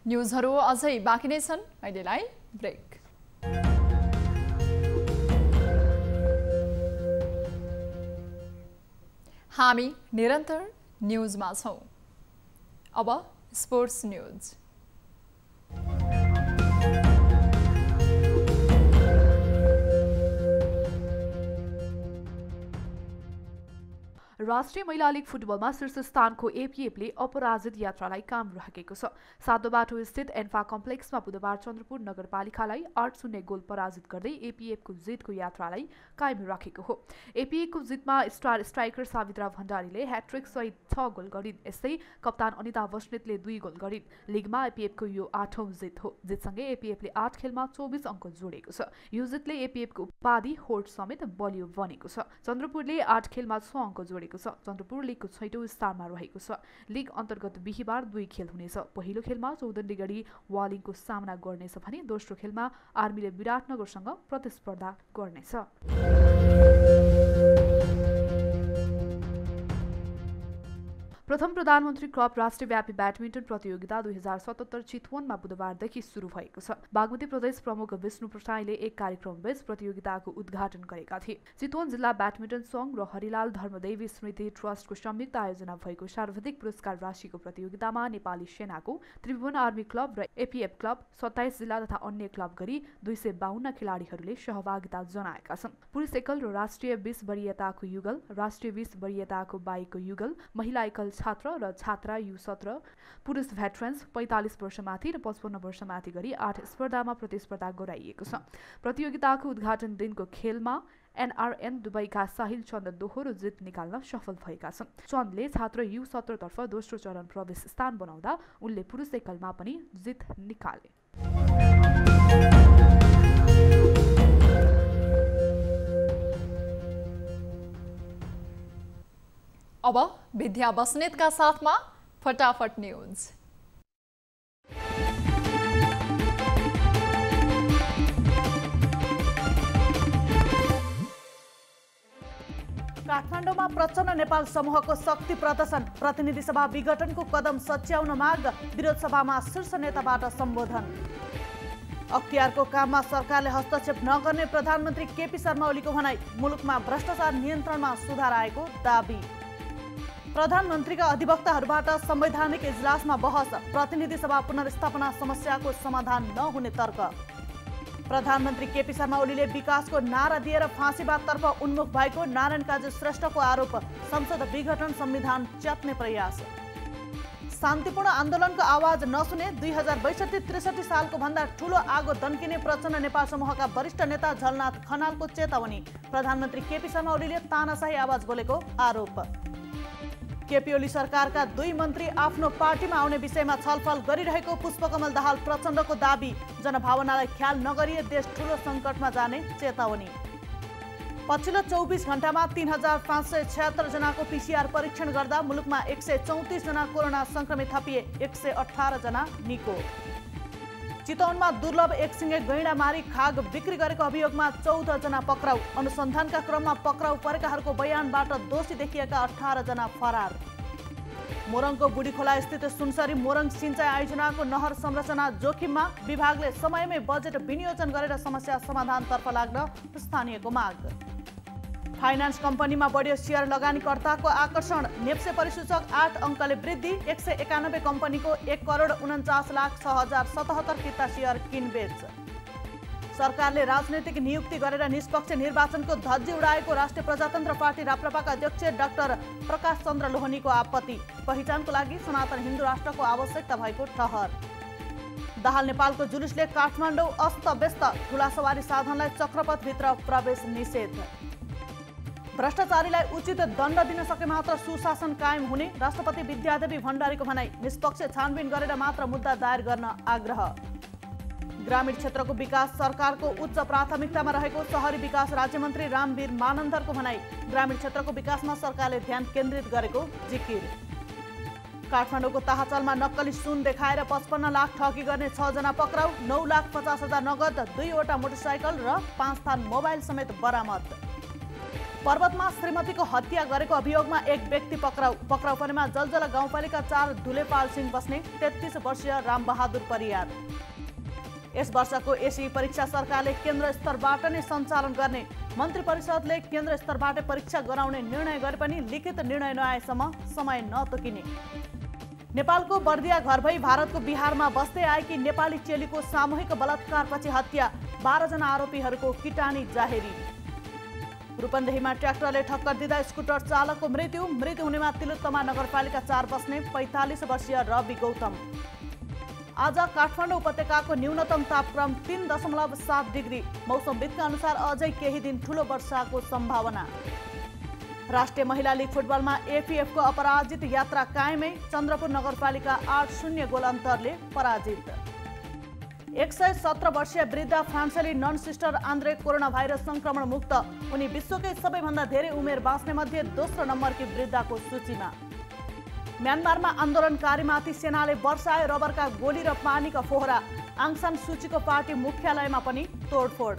न्युजहरू अझै बाँकी नै छन्, अहिलेलाई ब्रेक। हामी निरन्तर न्युजमा छौं। अब स्पोर्ट्स न्युज। राष्ट्रिय महिला लीग फुटबलमा शीर्ष स्थानको एपीएफले अपराजित यात्रालाई कायम राखेको छ। सातो बाटो स्थित एन्फा कम्प्लेक्समा बुधबार चन्द्रपुर नगरपालिकालाई 8-0 गोल पराजित गर्दै एपीएफको जितको यात्रालाई कायम राखेको हो। एपीएफको जितमा स्टार स्ट्राइकर सावित्रा भण्डारीले ह्याट्रिक सहित 6 गोल गरिन्। यस्तै कप्तान अनिता बस्नेतले 2 गोल गरिन्। लिगमा एपीएफको यो 8औं जित हो। जितसँगै एपीएफले 8 खेलमा 24 अङ्क जोडेको छ। यो जितले एपीएफको उपाधि होड समेत बलियो बनेको छ। चन्द्रपुरले 8 खेलमा 6 अङ्क जोडेको छ। चन्द्रपुर लिगको 6औं स्थानमा रहेको छ। लिग अन्तर्गत बिहीबार 2 खेल हुनेछ। पहिलो खेलमा चौधरीगढी वालिङको सामना गर्नेछ भने दोस्रो खेलमा आर्मीले विराटनगरसँग प्रतिस्पर्धा गर्नेछ। प्रथम प्रधानमन्त्री कप राष्ट्रव्यापी ब्याडमिन्टन प्रतियोगिता 2077 चितवनमा बुधबारदेखि सुरु भएको छ। बागमती प्रदेश प्रमुख विष्णु प्रसाईले एक कार्यक्रमबीच प्रतियोगिताको उद्घाटन गरेका थिए। चितवन जिल्ला ब्याडमिन्टन संघ र हरिलाल धर्मदेवी स्मृति ट्रस्टको संयुक्त आयोजना भएको सर्वाधिक पुरस्कार राशिको प्रतियोगितामा नेपाली सेनाको त्रिभुवन आर्मी क्लब र एपीएफ क्लब, 27 जिल्ला तथा अन्य क्लब गरी 252 खेलाडीहरूले सहभागिता जनाएका छन्। पुरुष एकल र राष्ट्रिय 20 वरियताको युगल, राष्ट्रिय 20 वरियताको बाइकको युगल, महिला एकल छात्र र छात्रा U17, पुरुष भेटरन्स 45 वर्षमाथि र 55 वर्षमाथि गरी 8 स्पर्धामा प्रतिस्पर्धा गराइएको छ। प्रतियोगिताको उद्घाटन दिनको खेलमा NRN दुबईका साहिल चन्द दोहोरो जित निकाल्न सफल भएका छन्। चन्दले छात्र U17 तर्फ दोस्रो चरण प्रवेश स्थान बनाउँदा उनले पुरुष एकलमा पनि जित निकाले। अब विद्या बस्नेतका साथमा फटाफट न्यूज। काठमाडौँमा प्रचण्ड नेपाल समूहको शक्ति प्रदर्शन, प्रतिनिधि सभा विघटनको कदम सच्याउन माग, विरोध सभामा शीर्ष नेताबाट सम्बोधन। अख्तियारको काममा सरकारले हस्तक्षेप नगर्ने प्रधानमन्त्री केपी शर्मा ओलीको भनाई, मुलुकमा भ्रष्टाचार नियन्त्रणमा सुधार आएको दाबी। प्रधानमन्त्रीका अधिवक्ताहरूबाट संवैधानिक इजलासमा बहस, प्रतिनिधि सभा पुनर्स्थापना समस्याको समाधान नहुने तर्क। प्रधानमन्त्री केपी शर्मा ओलीले विकासको नारा दिएर फाँसीवादतर्फ उन्मुख भएको नारायण काजी श्रेष्ठको आरोप, संसद विघटन संविधान च्यात्ने प्रयास। शान्तिपूर्ण आन्दोलनको आवाज नसुने 2062-63 सालको भन्दा ठूलो आगो दन्किने प्रचण्ड नेपाल समूहका वरिष्ठ नेता झलनाथ खनालको चेतावनी, प्रधानमन्त्री केपी शर्मा ओलीले तानाशाही आवाज बोलेको आरोप। केपी ओली सरकारका 2 मन्त्री आफ्नो पार्टीमा आउने विषयमा छलफल गरिरहेको पुष्पकमल दाहाल प्रचण्डको दाबी, जनभावनालाई ख्याल नगरिए देश ठूलो सङ्कटमा जाने चेतावनी। पछिल्लो 24 घण्टामा 3576 जनाको पीसीआर परीक्षण गर्दा मुलुकमा 134 जना कोरोना संक्रमित थपिए, 118 जना निको। चितवनमा दुर्लभ एकसिङे गैंडा मारी खाग बिक्री गरेको अभियोगमा 14 जना पक्राउ, अनुसन्धानका क्रममा पक्राउ परेकाहरूको बयानबाट दोषी देखिएका 18 जना फरार। मोरङको बुढीखोला स्थित सुनसरी मोरङ सिंचाई आयोजनाको नहर संरचना जोखिममा, विभागले समयमै बजेट विनियोजन गरेर समस्या समाधानतर्फ लाग्न स्थानीयको माग। फाइनान्स कम्पनीमा बढ्यो शेयर लगानीकर्ताको आकर्षण, नेप्से परिसूचक 8 अङ्कले वृद्धि, 191 कम्पनीको 1,49,06,077 किता शेयर किनबेच। सरकारले राजनैतिक नियुक्ति गरेर निष्पक्ष निर्वाचनको धज्जी उडाएको राष्ट्रिय प्रजातन्त्र पार्टी राप्रपाका अध्यक्ष डाक्टर प्रकाश चन्द्र लोहनीको आपत्ति, पहिचानको लागि सनातन हिन्दू राष्ट्रको आवश्यकता भएको ठहर। दाहाल नेपालको जुलुसले काठमाडौँ अस्तव्यस्त, ठुला सवारी साधनलाई चक्रपथभित्र प्रवेश निषेध। भ्रष्टाचारीलाई उचित दण्ड दिन सके मात्र सुशासन कायम हुने, राष्ट्रपति विद्यादेवी भण्डारीको भनाई, निष्पक्ष छानबिन गरेर मात्र मुद्दा दायर गर्न आग्रह। ग्रामीण क्षेत्रको विकास सरकारको उच्च प्राथमिकतामा रहेको शहरी विकास राज्यमन्त्री रामवीर मानन्धरको भनाई, ग्रामीण क्षेत्रको विकासमा सरकारले ध्यान केन्द्रित गरेको जिकिर। काठमाडौँको ताहाचलमा नक्कली सुन देखाएर 55 लाख ठगी गर्ने 6 जना पक्राउ, 9,50,000 नगद, 2वटा मोटरसाइकल र 5 थान मोबाइल समेत बरामद। पर्वतमा श्रीमतीको हत्या गरेको अभियोगमा 1 व्यक्ति पक्राउ, पक्राउ परेमा जलजला गाउँपालिका 4 धुलेपाल सिंह बस्ने 33 वर्षीय रामबहादुर परियार। यस वर्षको एसई परीक्षा सरकारले केन्द्र स्तरबाट नै सञ्चालन गर्ने, मन्त्री परिषदले केन्द्र स्तरबाट परीक्षा गराउने निर्णय गरे पनि लिखित निर्णय नआएसम्म समय नतोकिने। नेपालको बर्दिया घर भई भारतको बिहारमा बस्दै आएकी नेपाली चेलीको सामूहिक बलात्कारपछि हत्या, 12 जना आरोपीहरूको किटानी जाहेरी। रूपन्देहीमा ट्र्याक्टरले ठक्कर दिँदा स्कुटर चालकको मृत्यु, मृत्यु हुनेमा तिलोत्तमा नगरपालिका 4 बस्ने 45 वर्षीय रवि गौतम। आज काठमाडौँ उपत्यकाको न्यूनतम तापक्रम 3.7 डिग्री, मौसमविदका अनुसार अझै केही दिन ठूलो वर्षाको सम्भावना। राष्ट्रिय महिला लीग फुटबलमा एपीएफको अपराजित यात्रा कायमै, चन्द्रपुर नगरपालिका 8-0 गोल अन्तरले पराजित। 117 वर्षीय वृद्ध फ्रान्सेली nun sister Andre corona virus संक्रमण मुक्त, उनी विश्वकै सबैभन्दा धेरै उमेर बाँच्ने मध्ये दोस्रो नम्बरकी वृद्धको सूचीमा। म्यानमारमा आन्दोलनकारीमाथि सेनाले वर्षायो रबरका गोली र पानीका फोहरा, आङ सान सुचीको पार्टी मुख्यालयमा पनि तोडफोड।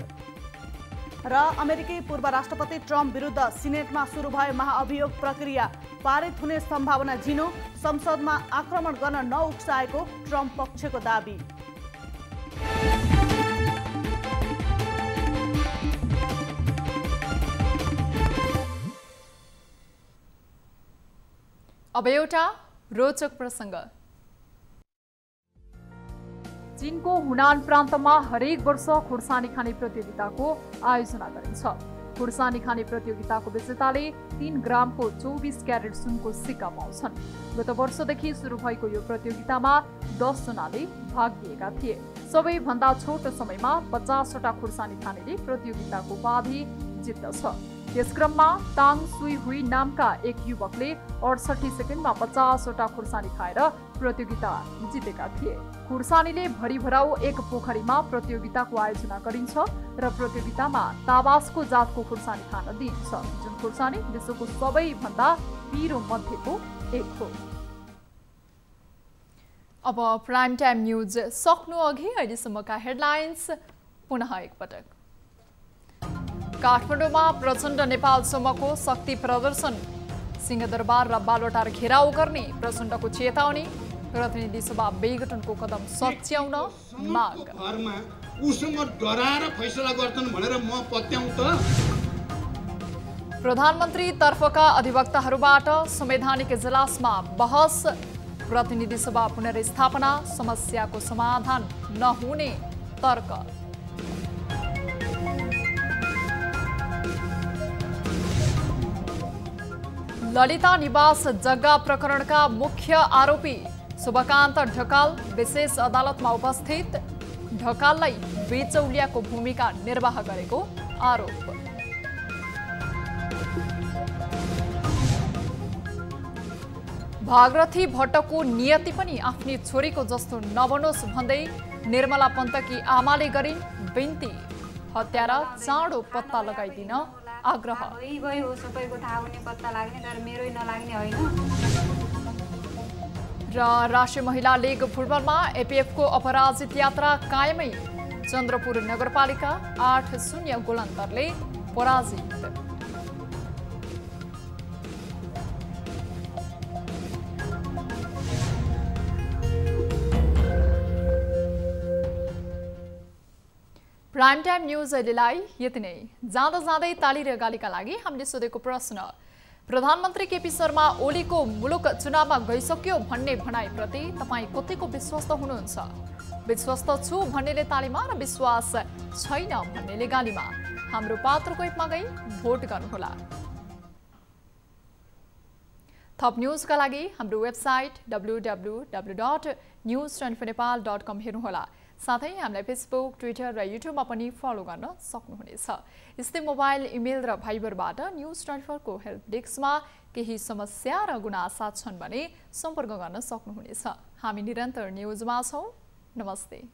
र अमेरिकी पूर्व राष्ट्रपति ट्रम्प विरुद्ध सिनेटमा सुरु भयो महाअभियोग प्रक्रिया, पारित हुने सम्भावना झिनो, संसदमा आक्रमण गर्न नउक्साएको ट्रम्प पक्षको दाबी। अब एउटा रोचक प्रसङ्ग। चीनको हुनान प्रान्तमा हरेक वर्ष खुर्सानी खाने प्रतियोगिताको आयोजना गरिन्छ। खुर्सानी खाने प्रतियोगिताको विजेताले 3 ग्रामको 24 क्यारेट सुनको सिक्का पाउँछन्। गत वर्षदेखि सुरु भएको यो प्रतियोगितामा 10 जनाले भाग लिएका थिए। सबैभन्दा छोटो समयमा 50वटा खुर्सानी खानेले प्रतियोगिताको उपाधि जित्दछ। यस क्रममा ताङ सुई हुई नामका एक युवकले 68 सेकेन्डमा 50वटा खुर्सानी खाएर प्रतियोगिता जितेका थिए। खुर्सानीले भरिभराउ एक पोखरीमा प्रतियोगिताको आयोजना गरिन्छ र प्रतियोगितामा ताबासको जातको खुर्सानी खान दिइन्छ, जुन खुर्सानी विश्वको सबैभन्दा पिरो मध्येको एक हो। अब प्राइम टाइम न्यूज सक्नु अघि अहिलेसम्मका हेडलाइन्स पुनः एकपटक। काठमाडौँमा प्रचण्ड नेपालसम्मको शक्ति प्रदर्शन, सिंहदरबार र बालुवाटार घेराउ गर्ने प्रचण्डको चेतावनी, प्रतिनिधि सभा बेगठनको कदम सच्याउन माग। उसँग डराएर फैसला गर्छन् भनेर म पत्याउँ त। प्रधानमन्त्री तर्फका अधिवक्ताहरूबाट संवैधानिक इजलासमा बहस, प्रतिनिधि सभा पुनर्स्थापना समस्याको समाधान नहुने तर्क। ललिता निवास जग्गा प्रकरणका मुख्य आरोपी शुभकान्त ढकाल विशेष अदालतमा उपस्थित, ढकाललाई बेचौलियाको भूमिका निर्वाह गरेको आरोप। भागरथी भट्टको नियति पनि आफ्नी छोरीको जस्तो नबनोस् भन्दै निर्मला पन्तकी आमाले गरिन् बिन्ती, हत्यारा चाँडो पत्ता लगाइदिन आग्रह। भयो सबैको थाहा हुने पत्ता लाग्ने तर मेरै नलाग्ने होइन। र राष्ट्रिय महिला लिग फुटबलमा एपिएफको अपराजित यात्रा कायमै, चन्द्रपुर नगरपालिका 8-0 गोल अन्तरले पराजित। प्राइम टाइम न्यूज अहिलेलाई यति नै। जाँदा जाँदै ताली र गालीका लागि हामीले सोधेको प्रश्न, प्रधानमन्त्री केपी शर्मा ओलीको मुलुक चुनावमा गइसक्यो भन्ने भनाइप्रति तपाईँ कतिको विश्वस्त हुनुहुन्छ? विश्वस्त छु भन्नेले तालीमा र विश्वास छैन भन्नेले गालीमा। हाम्रो पात्रको एपमा गई भोट गर्नुहोला। थप न्यूजका लागि हाम्रो वेबसाइट www.news24nepal.com हेर्नुहोला। साथै हामीलाई फेसबुक, ट्विटर र युट्युबमा पनि फलो गर्न सक्नुहुनेछ। यस्तै मोबाइल, इमेल र भाइबरबाट न्यूज24 को हेल्प डेस्कमा केही समस्या र गुनासा छन् भने सम्पर्क गर्न सक्नुहुनेछ। हामी निरन्तर न्यूजमा छौँ। नमस्ते।